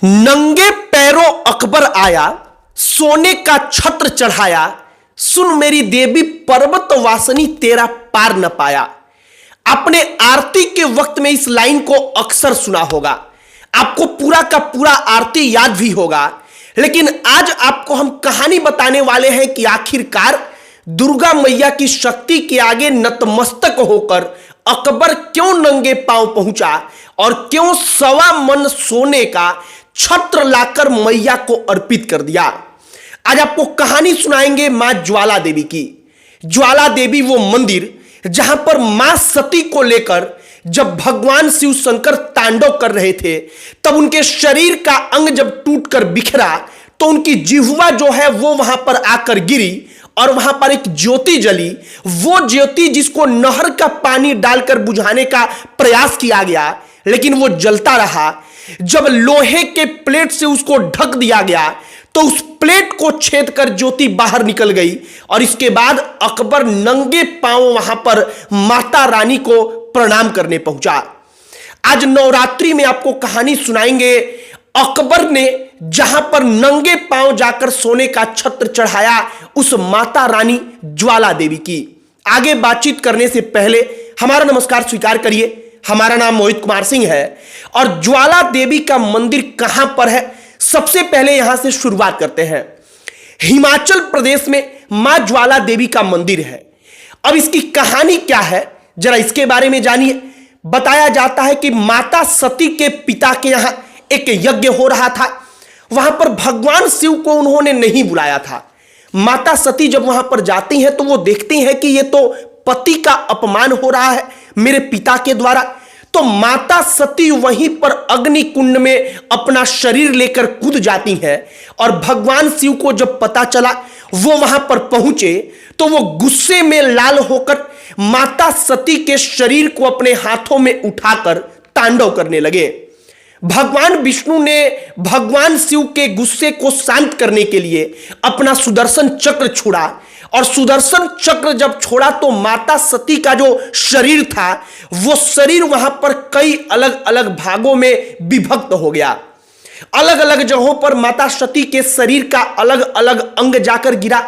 नंगे पैरों अकबर आया, सोने का छत्र चढ़ाया। सुन मेरी देवी पर्वत वासनी तेरा पार न पाया। आपने आरती के वक्त में इस लाइन को अक्सर सुना होगा, आपको पूरा का पूरा आरती याद भी होगा। लेकिन आज आपको हम कहानी बताने वाले हैं कि आखिरकार दुर्गा मैया की शक्ति के आगे नतमस्तक होकर अकबर क्यों नंगे पांव पहुंचा और क्यों 1.25 मन सोने का छत्र लाकर मैया को अर्पित कर दिया। आज आपको कहानी सुनाएंगे मां ज्वाला देवी की। ज्वाला देवी वो मंदिर जहां पर मां सती को लेकर जब भगवान शिव शंकर तांडव कर रहे थे, तब उनके शरीर का अंग जब टूटकर बिखरा तो उनकी जिह्वा जो है वो वहां पर आकर गिरी और वहां पर एक ज्योति जली। वो ज्योति जिसको नहर का पानी डालकर बुझाने का प्रयास किया गया, लेकिन वो जलता रहा। जब लोहे के प्लेट से उसको ढक दिया गया तो उस प्लेट को छेद कर ज्योति बाहर निकल गई और इसके बाद अकबर नंगे पांव वहां पर माता रानी को प्रणाम करने पहुंचा। आज नवरात्रि में आपको कहानी सुनाएंगे अकबर ने जहां पर नंगे पांव जाकर सोने का छत्र चढ़ाया उस माता रानी ज्वाला देवी की। आगे बातचीत करने से पहले हमारा नमस्कार स्वीकार करिए। हमारा नाम मोहित कुमार सिंह है और ज्वाला देवी का मंदिर कहां पर है, सबसे पहले यहां से शुरुआत करते हैं। हिमाचल प्रदेश में मां ज्वाला देवी का मंदिर है। अब इसकी कहानी क्या है जरा इसके बारे में जानिए। बताया जाता है कि माता सती के पिता के यहां एक यज्ञ हो रहा था। वहां पर भगवान शिव को उन्होंने नहीं बुलाया था। माता सती जब वहां पर जाती हैं तो वो देखती हैं कि ये तो पति का अपमान हो रहा है मेरे पिता के द्वारा। तो माता सती वहीं पर अग्नि कुंड में अपना शरीर लेकर कूद जाती हैं और भगवान शिव को जब पता चला वो वहां पर पहुंचे तो वो गुस्से में लाल होकर माता सती के शरीर को अपने हाथों में उठाकर तांडव करने लगे। भगवान विष्णु ने भगवान शिव के गुस्से को शांत करने के लिए अपना सुदर्शन चक्र छोड़ा और सुदर्शन चक्र जब छोड़ा तो माता सती का जो शरीर था वो शरीर वहां पर कई अलग अलग भागों में विभक्त हो गया। अलग अलग जगहों पर माता सती के शरीर का अलग अलग अंग जाकर गिरा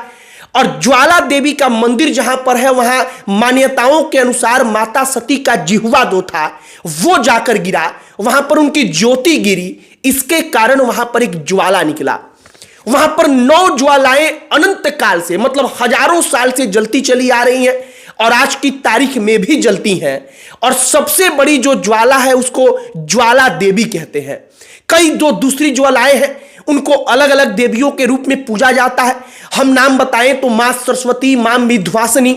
और ज्वाला देवी का मंदिर जहां पर है वहां मान्यताओं के अनुसार माता सती का जिह्वा जो था वो जाकर गिरा, वहां पर उनकी ज्योति गिरी। इसके कारण वहां पर एक ज्वाला निकला। वहां पर 9 ज्वालाएं अनंत काल से मतलब हजारों साल से जलती चली आ रही हैं और आज की तारीख में भी जलती हैं। और सबसे बड़ी जो ज्वाला है उसको ज्वाला देवी कहते हैं। कई जो दूसरी ज्वालाएं हैं उनको अलग अलग देवियों के रूप में पूजा जाता है। हम नाम बताएं तो मां सरस्वती, मां विंध्यवासिनी,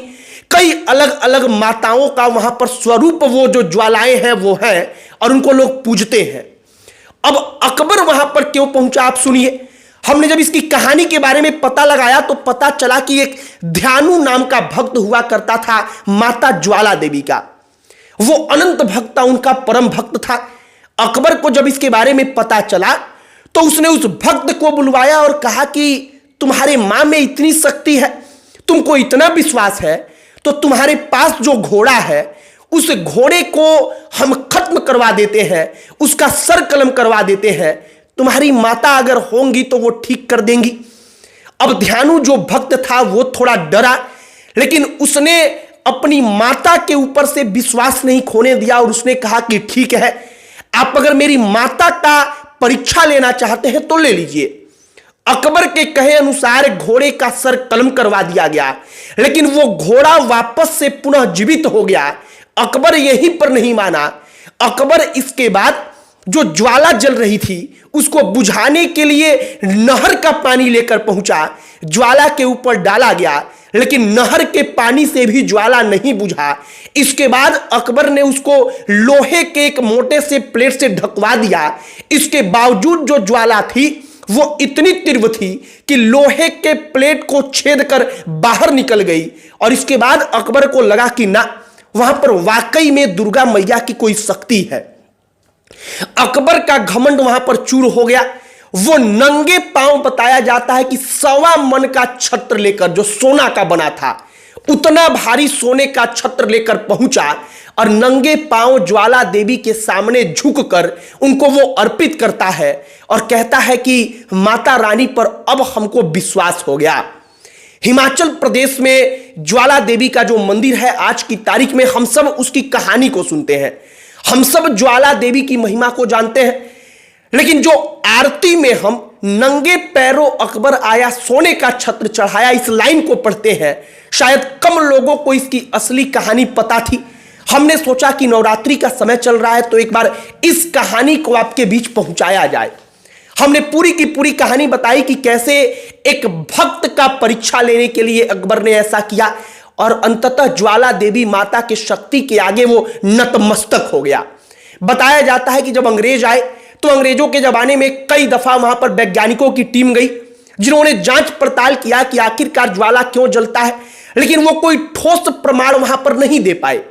कई अलग अलग माताओं का वहां पर स्वरूप वो जो ज्वालाएं हैं वो है और उनको लोग पूजते हैं। अब अकबर वहां पर क्यों पहुंचा आप सुनिए। हमने जब इसकी कहानी के बारे में पता लगाया तो पता चला कि एक ध्यानु नाम का भक्त हुआ करता था माता ज्वाला देवी का। वो अनंत भक्त था, उनका परम भक्त था। अकबर को जब इसके बारे में पता चला तो उसने उस भक्त को बुलवाया और कहा कि तुम्हारे मां में इतनी शक्ति है, तुमको इतना विश्वास है, तो तुम्हारे पास जो घोड़ा है उस घोड़े को हम खत्म करवा देते हैं, उसका सर कलम करवा देते हैं। तुम्हारी माता अगर होंगी तो वो ठीक कर देंगी। अब ध्यानु जो भक्त था वो थोड़ा डरा, लेकिन उसने अपनी माता के ऊपर से विश्वास नहीं खोने दिया और उसने कहा कि ठीक है, आप अगर मेरी माता का परीक्षा लेना चाहते हैं तो ले लीजिए। अकबर के कहे अनुसार घोड़े का सर कलम करवा दिया गया, लेकिन वो घोड़ा वापस से पुनः जीवित हो गया। अकबर यहीं पर नहीं माना। अकबर इसके बाद जो ज्वाला जल रही थी उसको बुझाने के लिए नहर का पानी लेकर पहुंचा। ज्वाला के ऊपर डाला गया, लेकिन नहर के पानी से भी ज्वाला नहीं बुझा। इसके बाद अकबर ने उसको लोहे के एक मोटे से प्लेट से ढकवा दिया। इसके बावजूद जो ज्वाला थी वो इतनी तीव्र थी कि लोहे के प्लेट को छेद कर बाहर निकल गई। और इसके बाद अकबर को लगा कि ना, वहां पर वाकई में दुर्गा मैया की कोई शक्ति है। अकबर का घमंड वहां पर चूर हो गया। वो नंगे पांव बताया जाता है कि 1.25 मन का छत्र लेकर जो सोना का बना था उतना भारी सोने का छत्र लेकर पहुंचा और नंगे पांव ज्वाला देवी के सामने झुककर उनको वो अर्पित करता है और कहता है कि माता रानी पर अब हमको विश्वास हो गया। हिमाचल प्रदेश में ज्वाला देवी का जो मंदिर है, आज की तारीख में हम सब उसकी कहानी को सुनते हैं, हम सब ज्वाला देवी की महिमा को जानते हैं, लेकिन जो आरती में हम नंगे पैरों अकबर आया सोने का छत्र चढ़ाया इस लाइन को पढ़ते हैं, शायद कम लोगों को इसकी असली कहानी पता थी। हमने सोचा कि नवरात्रि का समय चल रहा है तो एक बार इस कहानी को आपके बीच पहुंचाया जाए। हमने पूरी की पूरी कहानी बताई कि कैसे एक भक्त का परीक्षा लेने के लिए अकबर ने ऐसा किया और अंततः ज्वाला देवी माता की शक्ति के आगे वो नतमस्तक हो गया। बताया जाता है कि जब अंग्रेज आए तो अंग्रेजों के जमाने में कई दफा वहां पर वैज्ञानिकों की टीम गई, जिन्होंने जांच पड़ताल किया कि आखिरकार ज्वाला क्यों जलता है, लेकिन वो कोई ठोस प्रमाण वहां पर नहीं दे पाए।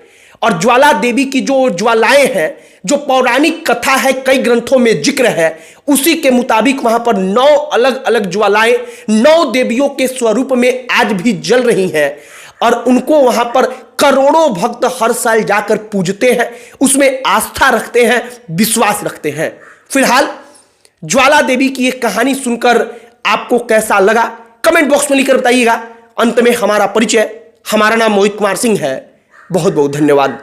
और ज्वाला देवी की जो ज्वालाएं हैं, जो पौराणिक कथा है, कई ग्रंथों में जिक्र है, उसी के मुताबिक वहां पर 9 अलग अलग ज्वालाएं 9 देवियों के स्वरूप में आज भी जल रही हैं और उनको वहां पर करोड़ों भक्त हर साल जाकर पूजते हैं, उसमें आस्था रखते हैं, विश्वास रखते हैं। फिलहाल ज्वाला देवी की एक कहानी सुनकर आपको कैसा लगा कमेंट बॉक्स में लिखकर बताइएगा। अंत में हमारा परिचय, हमारा नाम मोहित कुमार सिंह है। बहुत बहुत धन्यवाद।